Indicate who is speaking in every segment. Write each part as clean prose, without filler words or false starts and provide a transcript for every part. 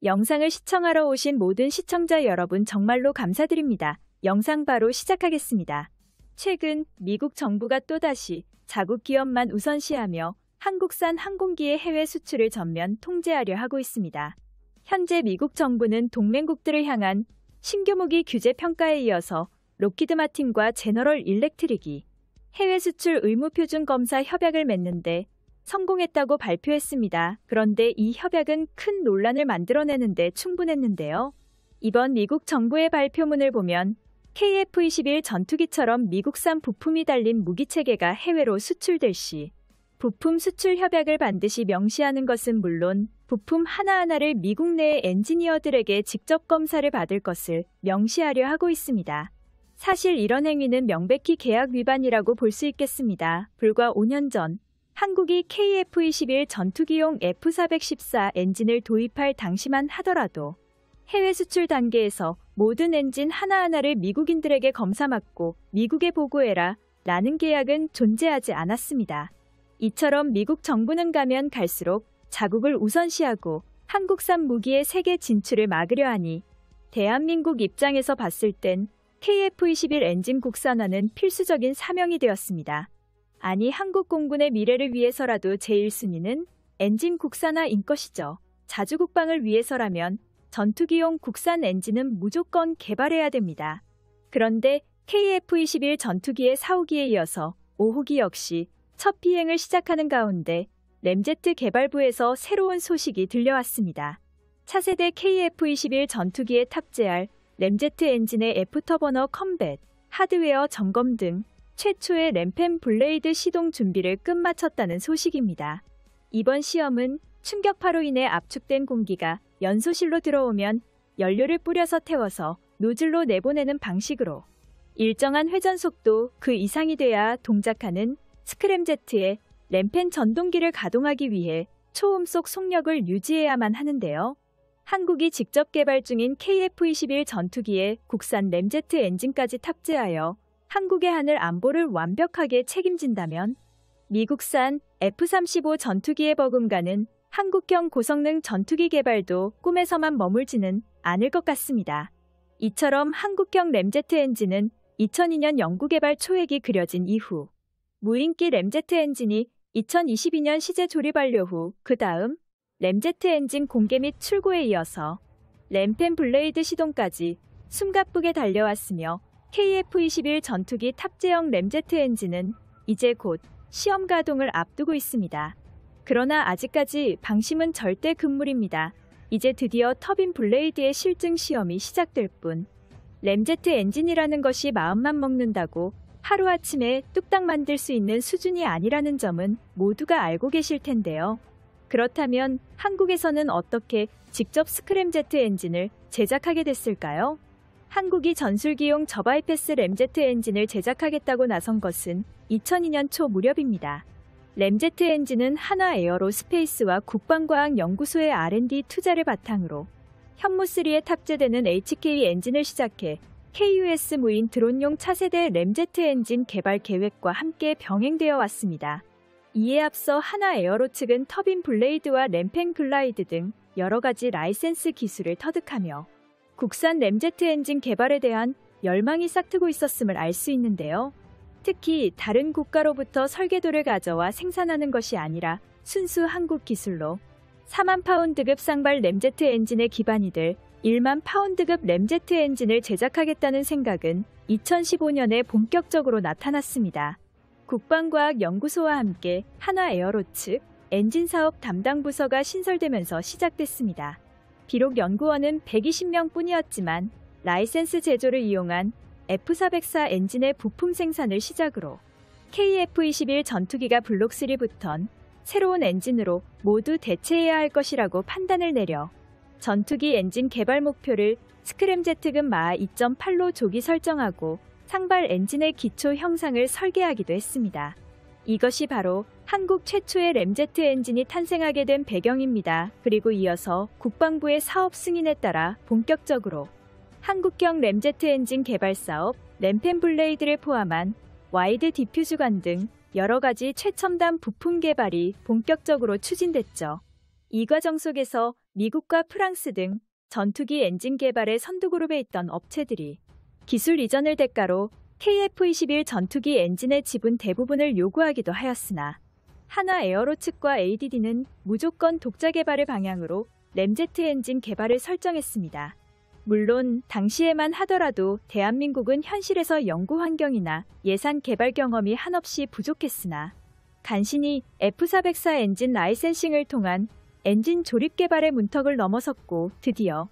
Speaker 1: 영상을 시청하러 오신 모든 시청자 여러분 정말로 감사드립니다. 영상 바로 시작하겠습니다. 최근 미국 정부가 또다시 자국 기업만 우선시하며 한국산 항공기의 해외 수출을 전면 통제하려 하고 있습니다. 현재 미국 정부는 동맹국들을 향한 신규 무기 규제 평가에 이어서 록히드 마틴과 제너럴 일렉트릭이 해외 수출 의무 표준 검사 협약을 맺는데 성공했다고 발표했습니다. 그런데 이 협약은 큰 논란을 만들어내는데 충분했는데요. 이번 미국 정부의 발표문을 보면 KF-21 전투기처럼 미국산 부품이 달린 무기체계가 해외로 수출될 시 부품 수출 협약을 반드시 명시하는 것은 물론 부품 하나하나를 미국 내의 엔지니어들에게 직접 검사를 받을 것을 명시하려 하고 있습니다. 사실 이런 행위는 명백히 계약 위반이라고 볼 수 있겠습니다. 불과 5년 전 한국이 KF-21 전투기용 F-414 엔진을 도입할 당시만 하더라도 해외 수출 단계에서 모든 엔진 하나하나를 미국인들에게 검사받고 미국에 보고해라 라는 계약은 존재하지 않았습니다. 이처럼 미국 정부는 가면 갈수록 자국을 우선시하고 한국산 무기의 세계 진출을 막으려 하니 대한민국 입장에서 봤을 땐 KF-21 엔진 국산화는 필수적인 사명이 되었습니다. 아니 한국 공군의 미래를 위해서라도 제1순위는 엔진 국산화인 것이죠. 자주국방을 위해서라면 전투기용 국산 엔진은 무조건 개발해야 됩니다. 그런데 KF-21 전투기의 사호기에 이어서 5호기 역시 첫 비행을 시작하는 가운데 램제트 개발부에서 새로운 소식이 들려왔습니다. 차세대 KF-21 전투기에 탑재할 램제트 엔진의 애프터버너 컴뱃, 하드웨어 점검 등 최초의 램펜 블레이드 시동 준비를 끝마쳤다는 소식입니다. 이번 시험은 충격파로 인해 압축된 공기가 연소실로 들어오면 연료를 뿌려서 태워서 노즐로 내보내는 방식으로 일정한 회전 속도 그 이상이 돼야 동작하는 스크램제트의 램펜 전동기를 가동하기 위해 초음속 속력을 유지해야만 하는데요. 한국이 직접 개발 중인 KF-21 전투기에 국산 램제트 엔진까지 탑재하여 한국의 하늘 안보를 완벽하게 책임진다면 미국산 F-35 전투기에 버금가는 한국형 고성능 전투기 개발도 꿈에서만 머물지는 않을 것 같습니다. 이처럼 한국형 램제트 엔진은 2002년 연구개발 초획이 그려진 이후 무인기 램제트 엔진이 2022년 시제 조립 완료 후 그 다음 램제트 엔진 공개 및 출고에 이어서 램펜 블레이드 시동까지 숨가쁘게 달려왔으며 KF-21 전투기 탑재형 램제트 엔진은 이제 곧 시험 가동을 앞두고 있습니다. 그러나 아직까지 방심은 절대 금물입니다. 이제 드디어 터빈 블레이드의 실증 시험이 시작될 뿐 램제트 엔진이라는 것이 마음만 먹는다고 하루아침에 뚝딱 만들 수 있는 수준이 아니라는 점은 모두가 알고 계실 텐데요. 그렇다면 한국에서는 어떻게 직접 스크램제트 엔진을 제작하게 됐을까요? 한국이 전술기용 저바이패스 램제트 엔진을 제작하겠다고 나선 것은 2002년 초 무렵입니다. 램제트 엔진은 한화에어로스페이스와 국방과학연구소의 R&D 투자를 바탕으로 현무3에 탑재되는 HK 엔진을 시작해 KUS 무인 드론용 차세대 램제트 엔진 개발 계획과 함께 병행되어 왔습니다. 이에 앞서 한화에어로 측은 터빈 블레이드와 램펜 글라이드 등 여러 가지 라이센스 기술을 터득하며 국산 램제트 엔진 개발에 대한 열망이 싹트고 있었음을 알 수 있는데요. 특히 다른 국가로부터 설계도를 가져와 생산하는 것이 아니라 순수 한국 기술로 4만 파운드급 쌍발 램제트 엔진의 기반이 될 1만 파운드급 램제트 엔진을 제작하겠다는 생각은 2015년에 본격적으로 나타났습니다. 국방과학연구소와 함께 한화에어로 측 엔진 사업 담당 부서가 신설되면서 시작됐습니다. 비록 연구원은 120명 뿐이었지만 라이센스 제조를 이용한 F-404 엔진의 부품 생산을 시작으로 KF-21 전투기가 블록3부턴 새로운 엔진으로 모두 대체해야 할 것이라고 판단을 내려 전투기 엔진 개발 목표를 스크램제트급 마하 2.8로 조기 설정하고 상발 엔진의 기초 형상을 설계하기도 했습니다. 이것이 바로 한국 최초의 램제트 엔진이 탄생하게 된 배경입니다. 그리고 이어서 국방부의 사업 승인에 따라 본격적으로 한국형 램제트 엔진 개발 사업, 램펜 블레이드를 포함한 와이드 디퓨즈관 등 여러 가지 최첨단 부품 개발이 본격적으로 추진됐죠. 이 과정 속에서 미국과 프랑스 등 전투기 엔진 개발의 선두그룹에 있던 업체들이 기술 이전을 대가로 KF-21 전투기 엔진의 지분 대부분을 요구하기도 하였으나 하나 에어로 측과 ADD는 무조건 독자 개발을 방향으로 램제트 엔진 개발을 설정했습니다. 물론 당시에만 하더라도 대한민국은 현실에서 연구 환경이나 예산 개발 경험이 한없이 부족했으나 간신히 F404 엔진 라이센싱을 통한 엔진 조립 개발의 문턱을 넘어섰고 드디어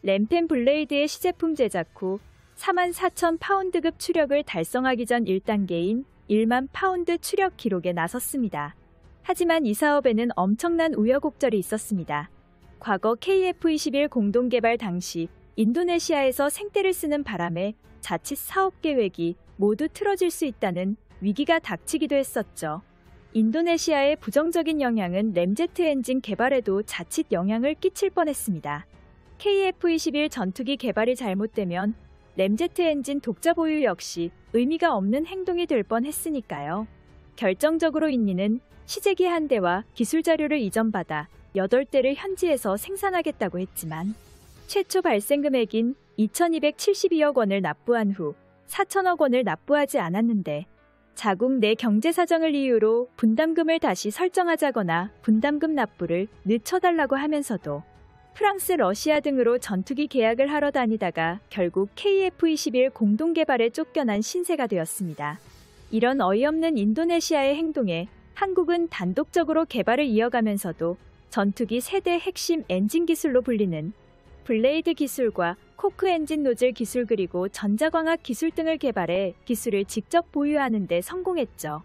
Speaker 1: 램펜 블레이드의 시제품 제작 후 44,000 파운드급 추력을 달성하기 전 1단계인 1만 파운드 추력 기록에 나섰습니다. 하지만 이 사업에는 엄청난 우여곡절이 있었습니다. 과거 KF-21 공동개발 당시 인도네시아에서 생떼를 쓰는 바람에 자칫 사업 계획이 모두 틀어질 수 있다는 위기가 닥치기도 했었죠. 인도네시아의 부정적인 영향은 램제트 엔진 개발에도 자칫 영향을 끼칠 뻔했습니다. KF-21 전투기 개발이 잘못되면 램제트 엔진 독자 보유 역시 의미가 없는 행동이 될 뻔했으니까요. 결정적으로 인니는 시제기 한 대와 기술 자료를 이전받아 8대를 현지에서 생산하겠다고 했지만 최초 발생 금액인 2,272억 원을 납부한 후 4천억 원을 납부하지 않았는데 자국 내 경제 사정을 이유로 분담금을 다시 설정하자거나 분담금 납부를 늦춰달라고 하면서도 프랑스, 러시아 등으로 전투기 계약을 하러 다니다가 결국 KF-21 공동개발에 쫓겨난 신세가 되었습니다. 이런 어이없는 인도네시아의 행동에 한국은 단독적으로 개발을 이어가면서도 전투기 세대 핵심 엔진 기술로 불리는 블레이드 기술과 코크 엔진 노즐 기술 그리고 전자광학 기술 등을 개발해 기술을 직접 보유하는 데 성공했죠.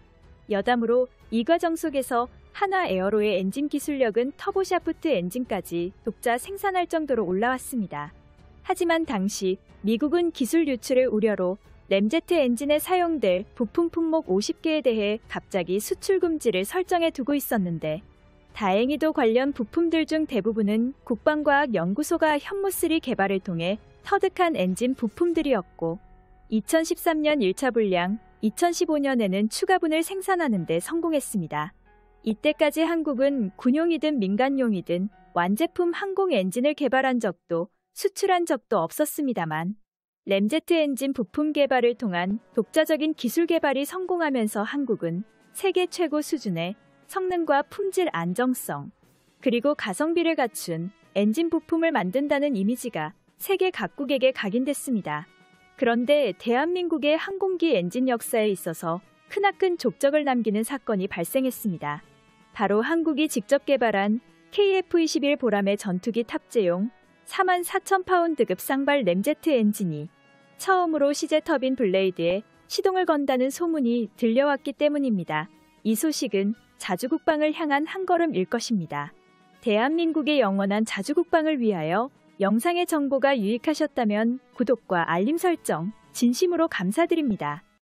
Speaker 1: 여담으로 이 과정 속에서 하나 에어로의 엔진 기술력은 터보샤프트 엔진까지 독자 생산할 정도로 올라왔습니다. 하지만 당시 미국은 기술 유출을 우려로 램제트 엔진에 사용될 부품 품목 50개에 대해 갑자기 수출 금지를 설정해 두고 있었는데 다행히도 관련 부품들 중 대부분은 국방과학연구소가 현무3 개발을 통해 터득한 엔진 부품들이었고 2013년 1차 분량, 2015년에는 추가분을 생산하는 데 성공했습니다. 이때까지 한국은 군용이든 민간용이든 완제품 항공 엔진을 개발한 적도 수출한 적도 없었습니다만 램제트 엔진 부품 개발을 통한 독자적인 기술 개발이 성공하면서 한국은 세계 최고 수준의 성능과 품질 안정성, 그리고 가성비를 갖춘 엔진 부품을 만든다는 이미지가 세계 각국에게 각인됐습니다. 그런데 대한민국의 항공기 엔진 역사에 있어서 크나큰 족적을 남기는 사건이 발생했습니다. 바로 한국이 직접 개발한 KF-21 보람의 전투기 탑재용 44,000 파운드급 쌍발 램제트 엔진이 처음으로 시제 터빈 블레이드에 시동을 건다는 소문이 들려왔기 때문입니다. 이 소식은 자주국방을 향한 한 걸음일 것입니다. 대한민국의 영원한 자주국방을 위하여 영상의 정보가 유익하셨다면 구독과 알림 설정 진심으로 감사드립니다.